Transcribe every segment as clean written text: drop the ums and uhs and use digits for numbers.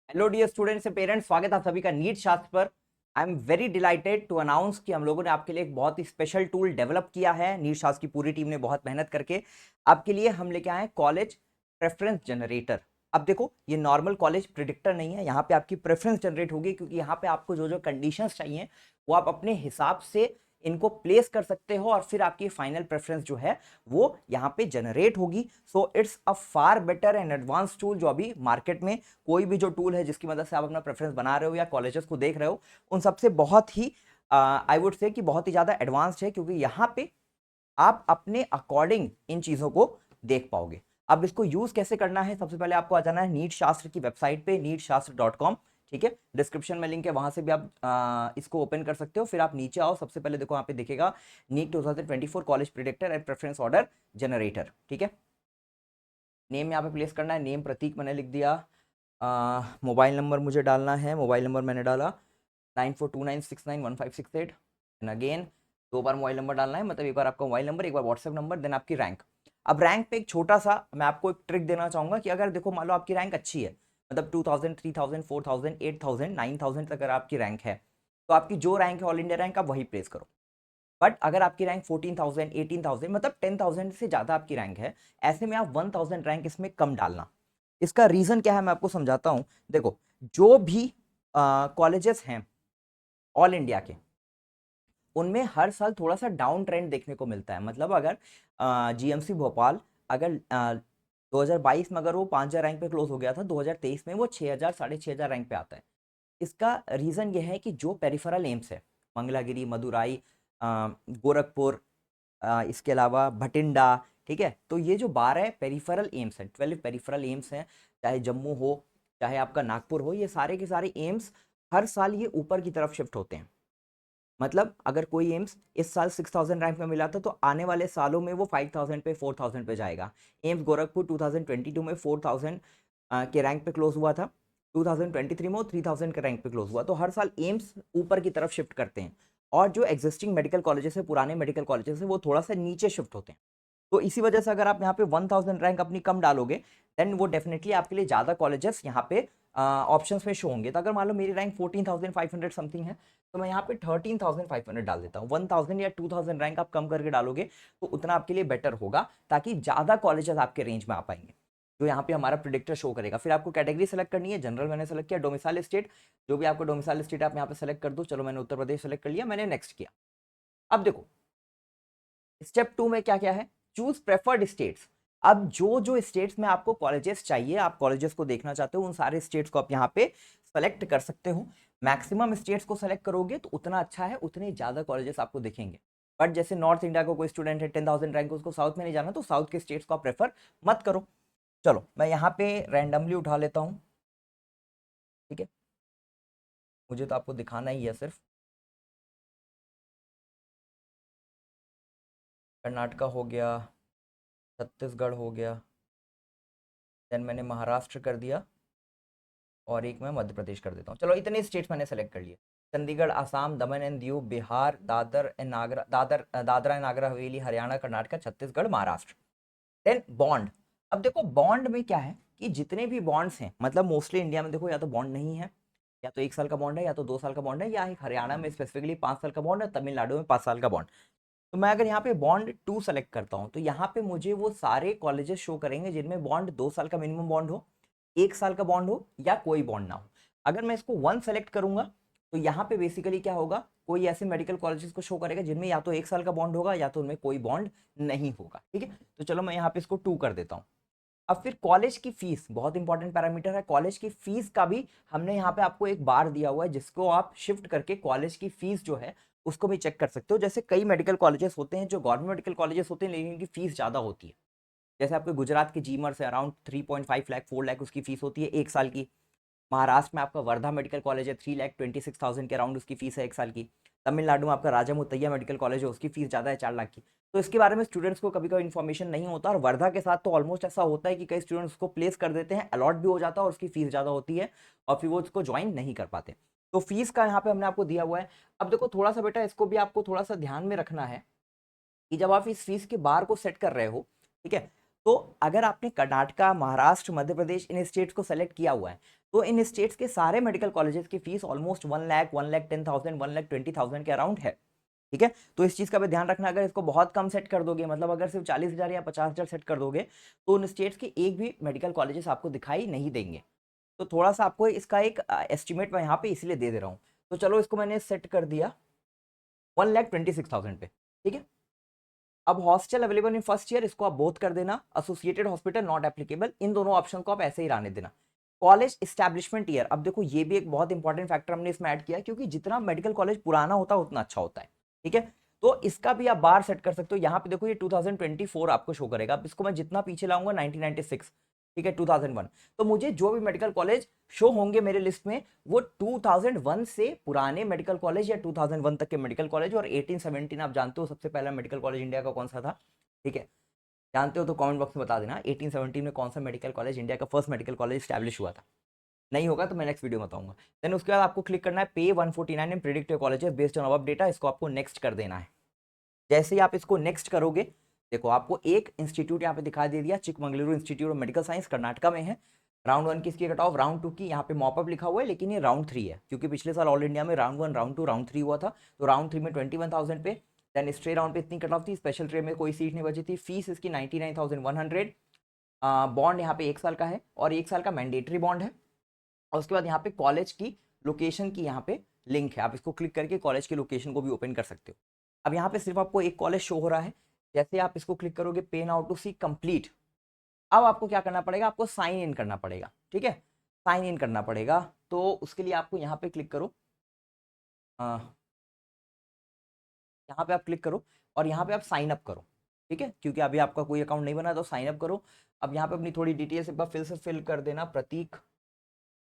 Hello dear students and parents, स्वागत है आप सभी का नीट शास्त्र पर। I am very delighted to announce कि हम लोगों ने आपके लिए एक बहुत ही स्पेशल टूल डेवलप किया है। नीट शास्त्र की पूरी टीम ने बहुत मेहनत करके आपके लिए हम लेके आए हैं कॉलेज प्रेफरेंस जनरेटर। अब देखो, ये नॉर्मल कॉलेज प्रिडिक्टर नहीं है, यहाँ पे आपकी प्रेफरेंस जनरेट होगी क्योंकि यहाँ पे आपको जो जो कंडीशंस चाहिए वो आप अपने हिसाब से इनको प्लेस कर सकते हो और फिर आपकी फाइनल प्रेफरेंस जो है वो यहाँ पे जनरेट होगी। So it's a far better and advance tool जो अभी मार्केट में कोई भी जो टूल है जिसकी मदद से आप अपना प्रेफरेंस बना रहे हो या कॉलेजेस को देख रहे हो उन सबसे बहुत ही आई वुड से कि बहुत ही ज्यादा एडवांस्ड है, क्योंकि यहाँ पे आप अपने अकॉर्डिंग इन चीजों को देख पाओगे। अब इसको यूज कैसे करना है, सबसे पहले आपको आ जाना है नीट शास्त्र की वेबसाइट पे neetshastra.com। ठीक है, डिस्क्रिप्शन में लिंक है, वहां से भी आप इसको ओपन कर सकते हो। फिर आप नीचे आओ, सबसे पहले देखो यहाँ पे दिखेगा NEET 2024 college predictor and preference order generator. ठीक है, नेम यहाँ पे प्लेस करना है, नेम प्रतीक मैंने लिख दिया। मोबाइल नंबर मुझे डालना है, मोबाइल नंबर मैंने डाला 9429691568। And again 2 bar mobile number डालना है, मतलब एक बार आपका मोबाइल नंबर, एक बार व्हाट्सएप नंबर, देन आपकी रैंक। अब रैंक पे एक छोटा सा मैं आपको एक ट्रिक देना चाहूंगा कि अगर देखो मान लो आपकी रैंक अच्छी है, मतलब 2000 3000 4000 8000 9000 तक अगर आपकी रैंक है, तो आपकी जो रैंक है ऑल इंडिया रैंक आप वही प्लेस करो। बट अगर आपकी रैंक 14,000 18,000 मतलब 10,000 से ज्यादा आपकी रैंक है, ऐसे में आप 1,000 रैंक इसमें कम डालना। इसका रीजन क्या है मैं आपको समझाता हूं। देखो, जो भी कॉलेजेस हैं ऑल इंडिया के, उनमें हर साल थोड़ा सा डाउन ट्रेंड देखने को मिलता है। मतलब अगर जीएमसी भोपाल अगर 2022 में अगर वो 5,000 रैंक पे क्लोज हो गया था, 2023 में वो 6,000 6,500 रैंक पे आता है। इसका रीजन ये है कि जो पेरिफेरल एम्स है, मंगलागिरी, मदुराई, गोरखपुर, इसके अलावा भटिंडा, ठीक है, तो ये जो 12 पेरिफेरल एम्स हैं, 12 पेरिफेरल एम्स हैं, चाहे जम्मू हो चाहे आपका नागपुर हो, ये सारे के सारे एम्स हर साल ये ऊपर की तरफ शिफ्ट होते हैं। मतलब अगर कोई एम्स इस साल 6,000 रैंक में मिला था, तो आने वाले सालों में वो 5,000 पे 4,000 पे जाएगा। एम्स गोरखपुर 2022 में 4,000 के रैंक पे क्लोज हुआ था, 2023 में वो 3,000 के रैंक पे क्लोज हुआ। तो हर साल एम्स ऊपर की तरफ शिफ्ट करते हैं और जो एग्जिस्टिंग मेडिकल कॉलेजेस है, पुराने मेडिकल कॉलेजेस है, वो थोड़ा सा नीचे शिफ्ट होते हैं। तो इसी वजह से अगर आप यहाँ पे 1,000 रैंक अपनी कम डालोगे, देन वो डेफिनेटली आपके लिए ज़्यादा कॉलेजेस यहाँ पे ऑप्शंस में शो होंगे। तो अगर मान लो मेरी रैंक 14,500 समथिंग है, तो मैं यहाँ पे 13,500 डाल देता हूँ। 1,000 या 2,000 रैंक आप कम करके डालोगे तो उतना आपके लिए बेटर होगा, ताकि ज़्यादा कॉलेजेस आपके रेंज में आ पाएंगे, जो यहाँ पे हमारा प्रिडिक्टर शो करेगा। फिर आपको कैटेगरी सेलेक्ट करनी है, जनरल मैंने सेलेक्ट किया, डोमिसाइल स्टेट, जो भी आपका डोमिसाइल स्टेट आप यहाँ पे सेलेक्ट कर दो। चलो मैंने उत्तर प्रदेश सेलेक्ट कर लिया, मैंने नेक्स्ट किया। अब देखो स्टेप 2 में क्या क्या है, चूज प्रेफर्ड स्टेट्स। अब जो जो स्टेट्स में आपको कॉलेजेस चाहिए, आप कॉलेजेस को देखना चाहते हो, उन सारे स्टेट्स को आप यहाँ पे सेलेक्ट कर सकते हो। मैक्सिमम स्टेट्स को सेलेक्ट करोगे तो उतना अच्छा है, उतने ज्यादा कॉलेजेस आपको दिखेंगे। बट जैसे नॉर्थ इंडिया को कोई स्टूडेंट है 10,000 रैंक, उसको साउथ में नहीं जाना, तो साउथ के स्टेट्स को आप प्रेफर मत करो। चलो मैं यहाँ पे रैंडमली उठा लेता हूँ। ठीक है, मुझे तो आपको दिखाना ही है सिर्फ। कर्नाटका हो गया, छत्तीसगढ़ हो गया, देन मैंने महाराष्ट्र कर दिया, और एक मैं मध्य प्रदेश कर देता हूँ। चलो इतने स्टेट्स मैंने सेलेक्ट कर लिए। Chandigarh, Assam, Daman and Diu, Bihar, Dadra and Nagar Haveli, Haryana, Karnataka, Chhattisgarh, Maharashtra. Then bond. अब देखो बॉन्ड में क्या है कि जितने भी बॉन्ड्स हैं, मतलब मोस्टली इंडिया में देखो या तो बॉन्ड नहीं है, या तो 1 साल का बॉन्ड है, या तो 2 साल का बॉन्ड है, या एक हरियाणा में स्पेसिफिकली 5 साल का बॉन्ड है, तमिलनाडु में 5 साल का बॉन्ड। तो मैं अगर यहाँ पे बॉन्ड 2 सेलेक्ट करता हूँ, तो यहाँ पे मुझे वो सारे कॉलेजेस शो करेंगे जिनमें बॉन्ड 2 साल का मिनिमम बॉन्ड हो, 1 साल का बॉन्ड हो, या कोई बॉन्ड ना हो। अगर मैं इसको 1 सेलेक्ट करूंगा, तो यहाँ पे बेसिकली क्या होगा, कोई ऐसे मेडिकल कॉलेजेस को शो करेगा जिनमें या तो 1 साल का बॉन्ड होगा, या तो उनमें कोई बॉन्ड नहीं होगा। ठीक है, तो चलो मैं यहाँ पे इसको 2 कर देता हूँ। अब फिर कॉलेज की फीस बहुत इंपॉर्टेंट पैरामीटर है। कॉलेज की फीस का भी हमने यहाँ पे आपको एक बार दिया हुआ है, जिसको आप शिफ्ट करके कॉलेज की फीस जो है उसको भी चेक कर सकते हो। जैसे कई मेडिकल कॉलेजेस होते हैं जो गवर्नमेंट मेडिकल कॉलेजेस होते हैं, लेकिन इनकी फीस ज़्यादा होती है। जैसे आपके गुजरात के जीमर से अराउंड 3.5 लाख 4 लाख उसकी फीस होती है 1 साल की। महाराष्ट्र में आपका वर्धा मेडिकल कॉलेज है, 3,26,000 के अराउंड उसकी फीस है 1 साल की। तमिलनाडु में आपका राजा मुत्तैया मेडिकल कॉलेज है, उसकी फीस ज़्यादा है 4 लाख की। तो इसके बारे में स्टूडेंट्स को कभी कभी इन्फॉर्मेशन नहीं होता, और वर्धा के साथ तो ऑलमोस्ट ऐसा होता है कि कई स्टूडेंट्स को प्लेस कर देते हैं, अलॉट भी हो जाता है, और उसकी फीस ज़्यादा होती है, और फिर वो उसको ज्वाइन नहीं कर पाते। तो फीस का यहाँ पे हमने आपको दिया हुआ है। अब देखो थोड़ा सा बेटा, इसको भी आपको थोड़ा सा ध्यान में रखना है कि जब आप इस फीस के बार को सेट कर रहे हो, ठीक है, तो अगर आपने कर्नाटका, महाराष्ट्र, मध्य प्रदेश इन स्टेट्स को सेलेक्ट किया हुआ है, तो इन स्टेट्स के सारे मेडिकल कॉलेजेस की फीस ऑलमोस्ट 1 लाख, 1,10,000, 1,20,000 के अराउंड है। ठीक है, तो इस चीज का भी ध्यान रखना, अगर इसको बहुत कम सेट कर दोगे, मतलब अगर सिर्फ 40,000 या 50,000 सेट कर दोगे, तो उन स्टेट्स के एक भी मेडिकल कॉलेजेस आपको दिखाई नहीं देंगे। तो थोड़ा सा आपको इसका एक एस्टिमेट मैं यहाँ पे इसीलिए दे दे रहा हूँ। तो चलो इसको मैंने सेट कर दिया 1,26,000 पे। ठीक है, अब hostel available in first year, इसको आप बोथ कर देना, एसोसिएटेड हॉस्पिटल नॉट एप्लीकेबल, इन दोनों ऑप्शन को आप ऐसे ही रहने देना। कॉलेज इस्टेब्लिशमेंट ईयर, अब देखो ये भी एक बहुत इंपॉर्टेंट फैक्टर हमने इसमें ऐड किया, क्योंकि जितना मेडिकल कॉलेज पुराना होता है उतना अच्छा होता है। ठीक है, तो इसका भी आप बार सेट कर सकते हो। यहाँ पे देखो ये 2024 आपको शो करेगा, अब इसको मैं जितना पीछे लाऊंगा 1996, ठीक है 2001, तो मुझे जो भी मेडिकल कॉलेज शो होंगे मेरे लिस्ट में वो 2001 से पुराने मेडिकल कॉलेज या 2001 तक के मेडिकल कॉलेज। और 1817 आप जानते हो सबसे पहला मेडिकल कॉलेज इंडिया का कौन सा था? ठीक है, जानते हो तो कमेंट बॉक्स में बता देना 1817 में कौन सा मेडिकल कॉलेज, इंडिया का फर्स्ट मेडिकल कॉलेज स्टैब्लिश हुआ था। नहीं होगा तो मैं नेक्स्ट वीडियो में बताऊंगा। देन उसके बाद आपको क्लिक करना है पे 149 and predict your colleges based on अब डेटा, इसको आपको नेक्स्ट कर देना है। जैसे ही आप इसको नेक्स्ट करोगे, देखो आपको एक इंस्टीट्यूट यहाँ पे दिखा दे दिया, Chikmagaluru institute of medical science, Karnataka में है। राउंड 1 की इसकी कट ऑफ, राउंड 2 की यहाँ पे मॉपअप लिखा हुआ है, लेकिन ये राउंड 3 है, क्योंकि पिछले साल ऑल इंडिया में राउंड 1, राउंड 2, राउंड 3 हुआ था। तो राउंड 3 में 21,000 पे, देन स्ट्रे राउंड पे इतनी कट ऑफ थी, स्पेशल ट्रे में कोई सीट नहीं बची थी, फीस इसकी 99,100। बॉन्ड यहाँ पे 1 साल का है और 1 साल का मैंडेटरी बॉन्ड है। और उसके बाद यहाँ पे कॉलेज की लोकेशन की यहाँ पे लिंक है, आप इसको क्लिक करके कॉलेज की लोकेशन को भी ओपन कर सकते हो। अब यहाँ पे सिर्फ आपको एक कॉलेज शो हो रहा है। जैसे आप इसको क्लिक करोगे पे नाउ टू सी कंप्लीट, अब आपको क्या करना पड़ेगा, आपको साइन इन करना पड़ेगा। ठीक है, साइन इन करना पड़ेगा, तो उसके लिए आपको यहाँ पे क्लिक करो, यहाँ पे आप क्लिक करो और यहाँ पे आप साइन अप करो। ठीक है, क्योंकि अभी आपका कोई अकाउंट नहीं बना तो साइन अप करो। अब यहाँ पे अपनी थोड़ी डिटेल्स एक बार फिर से फिल कर देना। प्रतीक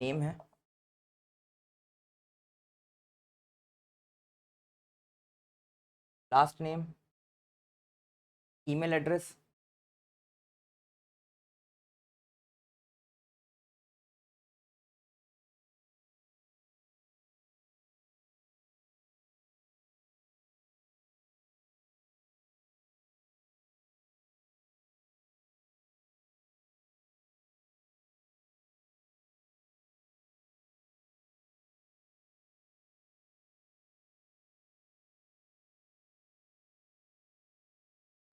नेम है, लास्ट नेम, ईमेल एड्रेस,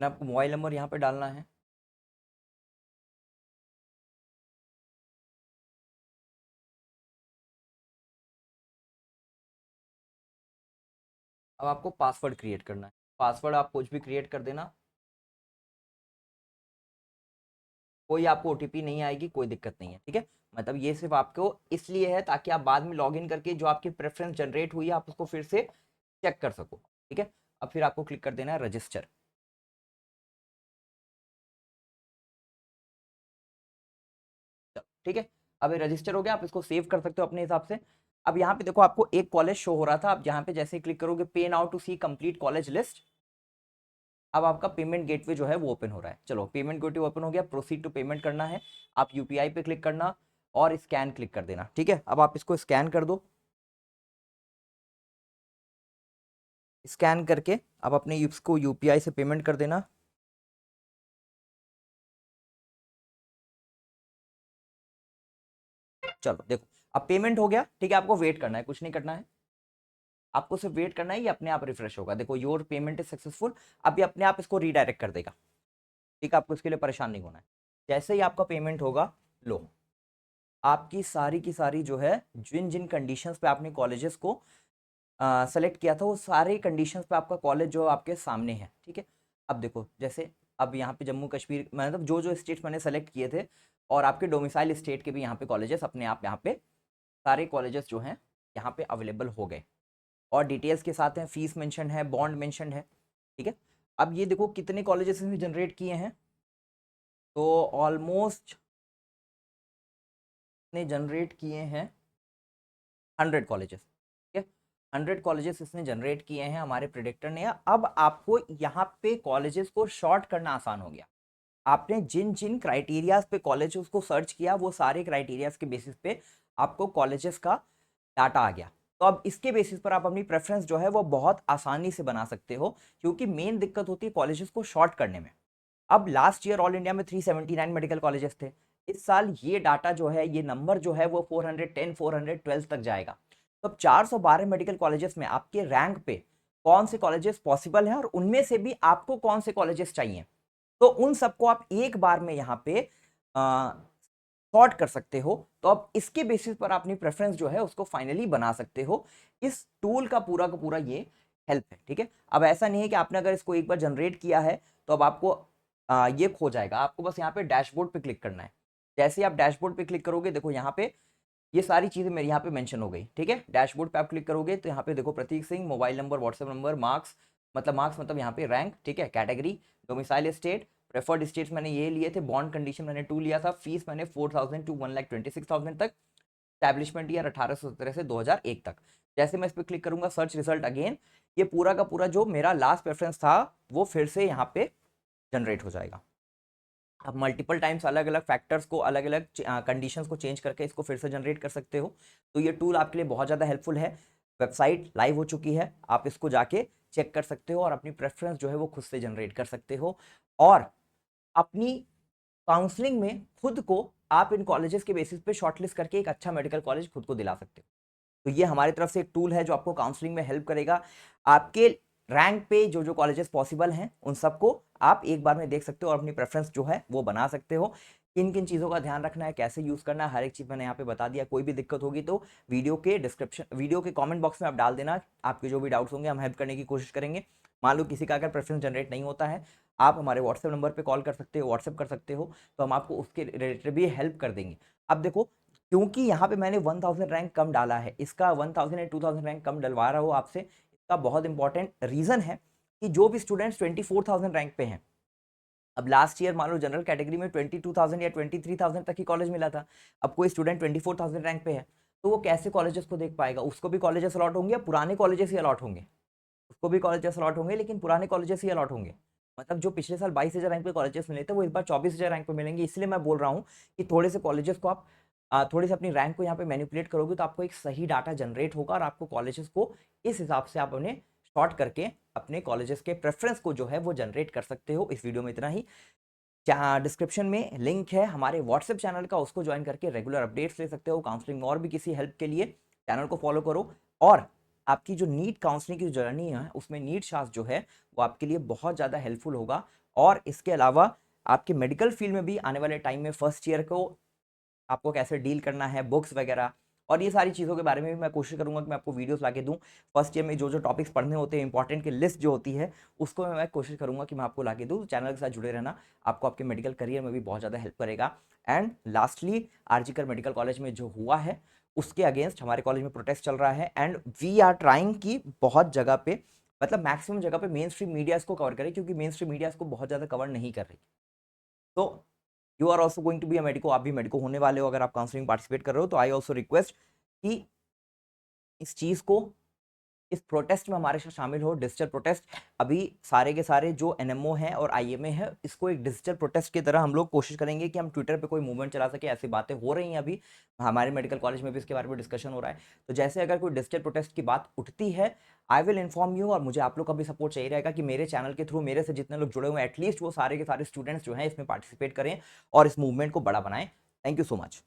आपको मोबाइल नंबर यहाँ पे डालना है। अब आपको पासवर्ड क्रिएट करना है, पासवर्ड आप कुछ भी क्रिएट कर देना, कोई आपको ओटीपी नहीं आएगी, कोई दिक्कत नहीं है। ठीक है, मतलब ये सिर्फ आपको इसलिए है ताकि आप बाद में लॉगिन करके जो आपकी प्रेफरेंस जनरेट हुई है आप उसको फिर से चेक कर सको। ठीक है, अब फिर आपको क्लिक कर देना है रजिस्टर। ठीक है, अब ये रजिस्टर हो गया, आप इसको सेव कर सकते हो अपने हिसाब से। अब यहाँ पे देखो आपको एक कॉलेज शो हो रहा था, अब यहाँ पे जैसे क्लिक करोगे पे now to see complete college list, अब आपका पेमेंट गेटवे जो है वो ओपन हो रहा है। चलो पेमेंट गेटवे ओपन हो गया, प्रोसीड टू पेमेंट करना है, आप यूपीआई पे क्लिक करना और स्कैन क्लिक कर देना। ठीक है, अब आप इसको स्कैन कर दो, स्कैन करके आप अपने इसको यूपीआई से पेमेंट कर देना। चलो देखो अब पेमेंट हो गया। ठीक है, आपको वेट करना है, कुछ नहीं करना है, आपको सिर्फ वेट करना है, ये अपने आप रिफ्रेश होगा। देखो योर पेमेंट इज सक्सेसफुल, अब ये अपने आप इसको रीडायरेक्ट कर देगा। ठीक है, आपको इसके लिए परेशान नहीं होना है। जैसे ही आपका पेमेंट होगा, लो आपकी सारी की सारी जो है जिन जिन कंडीशंस पे आपने कॉलेजेस को सेलेक्ट किया था वो सारे कंडीशंस पे आपका कॉलेज जो आपके सामने है। ठीक है, अब देखो जैसे अब यहाँ पे जम्मू कश्मीर मतलब जो जो स्टेट्स मैंने सेलेक्ट किए थे और आपके डोमिसाइल स्टेट के भी यहाँ पे कॉलेजेस अपने आप यहाँ पे सारे कॉलेजेस जो हैं यहाँ पे अवेलेबल हो गए और डिटेल्स के साथ हैं, फीस मेंशन है, बॉन्ड मेंशन है। ठीक है, अब ये देखो कितने कॉलेजेस इसने जनरेट किए हैं, तो ऑलमोस्ट ने जनरेट किए हैं 100 कॉलेजेस। ठीक है, 100 कॉलेजेस इसने जनरेट किए हैं हमारे प्रिडिक्टर ने। अब आपको यहाँ पे कॉलेजेस को शॉर्ट करना आसान हो गया। आपने जिन जिन क्राइटेरियाज पे कॉलेजेस को सर्च किया वो सारे क्राइटेरियाज के बेसिस पे आपको कॉलेजेस का डाटा आ गया। तो अब इसके बेसिस पर आप अपनी प्रेफरेंस जो है वो बहुत आसानी से बना सकते हो, क्योंकि मेन दिक्कत होती है कॉलेजेस को शॉर्ट करने में। अब लास्ट ईयर ऑल इंडिया में 379 मेडिकल कॉलेजेस थे, इस साल ये डाटा जो है, ये नंबर जो है वो 410 412 तक जाएगा। तो अब 412 मेडिकल कॉलेजेस में आपके रैंक पे कौन से कॉलेजेस पॉसिबल हैं और उनमें से भी आपको कौन से कॉलेजेस चाहिए, तो उन सबको आप एक बार में यहाँ पे सॉर्ट कर सकते हो। तो अब इसके बेसिस पर अपनी प्रेफरेंस जो है उसको फाइनली बना सकते हो। इस टूल का पूरा ये हेल्प है, ठीक है। अब ऐसा नहीं है कि आपने अगर इसको एक बार जनरेट किया है तो अब आपको ये खो जाएगा। आपको बस यहाँ पे डैशबोर्ड पे क्लिक करना है। जैसे ही आप डैशबोर्ड पे क्लिक करोगे, देखो यहाँ पे ये सारी चीजें मेरे यहाँ पे मेंशन हो गई, ठीक है। डैशबोर्ड पे आप क्लिक करोगे तो यहाँ पे देखो Pratik Singh, mobile number, WhatsApp number, marks मतलब यहाँ पे रैंक, ठीक है, category, domicile state, preferred states मैंने ये लिए थे, बॉन्ड कंडीशन मैंने 2 लिया था, फीस मैंने 4000 टू 1,26,000 तक, स्टैब्लिशमेंट ईयर 1817 से 2001 तक। जैसे मैं इस पर क्लिक करूंगा, सर्च रिजल्ट अगेन, ये पूरा का पूरा जो मेरा लास्ट प्रेफरेंस था वो फिर से यहाँ पे जनरेट हो जाएगा। आप मल्टीपल टाइम्स अलग अलग फैक्टर्स को, अलग अलग कंडीशंस को चेंज करके इसको फिर से जनरेट कर सकते हो। तो ये टूल आपके लिए बहुत ज़्यादा हेल्पफुल है। वेबसाइट लाइव हो चुकी है, आप इसको जाके चेक कर सकते हो और अपनी प्रेफरेंस जो है वो खुद से जनरेट कर सकते हो। और अपनी काउंसलिंग में खुद को आप इन कॉलेजेस के बेसिस पे शॉर्टलिस्ट करके एक अच्छा मेडिकल कॉलेज खुद को दिला सकते हो। तो ये हमारी तरफ से एक टूल है जो आपको काउंसलिंग में हेल्प करेगा। आपके रैंक पे जो जो कॉलेजेस पॉसिबल हैं उन सबको आप एक बार में देख सकते हो और अपनी प्रेफरेंस जो है वो बना सकते हो। किन किन चीज़ों का ध्यान रखना है, कैसे यूज़ करना है, हर एक चीज़ मैंने यहाँ पे बता दिया। कोई भी दिक्कत होगी तो वीडियो के कमेंट बॉक्स में आप डाल देना, आपके जो भी डाउट्स होंगे हम हेल्प करने की कोशिश करेंगे। मान लो किसी का अगर प्रेफरेंस जनरेट नहीं होता है, आप हमारे व्हाट्सएप नंबर पर कॉल कर सकते हो, व्हाट्सएप कर सकते हो, तो हम आपको उसके रिलेटेड भी हेल्प कर देंगे। अब देखो, क्योंकि यहाँ पे मैंने 1000 रैंक कम डाला है, इसका 1000 या 2000 रैंक कम डलवा रहा हूँ आपसे, इसका बहुत इंपॉर्टेंट रीजन है कि जो भी स्टूडेंट्स 24,000 रैंक पे हैं, अब लास्ट ईयर मान लो जनरल कैटेगरी में 22,000 या 23,000 तक ही कॉलेज मिला था, अब कोई स्टूडेंट 24,000 रैंक पे है, तो वो कैसे कॉलेजेस को देख पाएगा? उसको भी कॉलेजेस अलॉट होंगे या पुराने कॉलेजेस ही अलॉट होंगे? उसको भी कॉलेजेस अलॉट होंगे लेकिन पुराने कॉलेजेस ही अलॉट होंगे। मतलब जो पिछले साल 22,000 रैंक पे कॉलेजेस मिले थे वो इस बार 24,000 रैंक पे मिलेंगे। इसलिए मैं बोल रहा हूँ कि थोड़े से कॉलेजेस को आप थोड़ी सी अपनी रैंक को यहाँ पे मैनिपुलेट करोगे तो आपको एक सही डाटा जनरेट होगा और आपको कॉलेजेस को इस हिसाब से आप अपने शॉर्ट करके अपने कॉलेजेस के प्रेफरेंस को जो है वो जनरेट कर सकते हो। इस वीडियो में इतना ही। डिस्क्रिप्शन में लिंक है हमारे व्हाट्सएप चैनल का, उसको ज्वाइन करके रेगुलर अपडेट्स ले सकते हो काउंसलिंग में और भी किसी हेल्प के लिए। चैनल को फॉलो करो और आपकी जो नीट काउंसलिंग की जर्नी है उसमें नीट शास्त्र जो है वो आपके लिए बहुत ज़्यादा हेल्पफुल होगा। और इसके अलावा आपके मेडिकल फील्ड में भी आने वाले टाइम में फर्स्ट ईयर को आपको कैसे डील करना है, बुक्स वगैरह और ये सारी चीज़ों के बारे में भी मैं कोशिश करूंगा कि मैं आपको वीडियोस लाके दूं। फर्स्ट ईयर में जो जो टॉपिक्स पढ़ने होते हैं, इंपॉर्टेंट की लिस्ट जो होती है उसको मैं कोशिश करूंगा कि मैं आपको लाके दूं। चैनल के साथ जुड़े रहना आपको आपके मेडिकल करियर में भी बहुत ज़्यादा हेल्प करेगा। And lastly, RG Kar medical college में जो हुआ है उसके अगेंस्ट हमारे कॉलेज में प्रोटेस्ट चल रहा है एंड वी आर ट्राइंग की बहुत जगह पे, मतलब मैक्सिमम जगह पे मेन स्ट्रीम मीडिया इसको कवर करे, क्योंकि मेन स्ट्रीम मीडिया इसको बहुत ज़्यादा कवर नहीं कर रही। तो you are also going to be a medico, आप भी मेडिको होने वाले हो अगर आप काउंसलिंग पार्टिसिपेट कर रहे हो, तो आई ऑल्सो रिक्वेस्ट कि इस चीज़ को, इस प्रोटेस्ट में हमारे साथ शामिल हो। डिजिटल प्रोटेस्ट, अभी सारे के सारे जो एनएमओ हैं और आईएमए है, इसको एक डिजिटल प्रोटेस्ट की तरह हम लोग कोशिश करेंगे कि हम ट्विटर पे कोई मूवमेंट चला सके। ऐसी बातें हो रही हैं अभी, हमारे मेडिकल कॉलेज में भी इसके बारे में डिस्कशन हो रहा है। तो जैसे अगर कोई डिजिटल प्रोटेस्ट की बात उठती है, आई विल इन्फॉर्म यू। और मुझे आप लोग का भी सपोर्ट चाहिए रहेगा कि मेरे चैनल के थ्रू मेरे से जितने लोग जुड़े हुए हैं एटलीस्ट वो सारे के सारे स्टूडेंट्स जो हैं इसमें पार्टिसिपेट करें और इस मूवमेंट को बड़ा बनाएं। Thank you so much.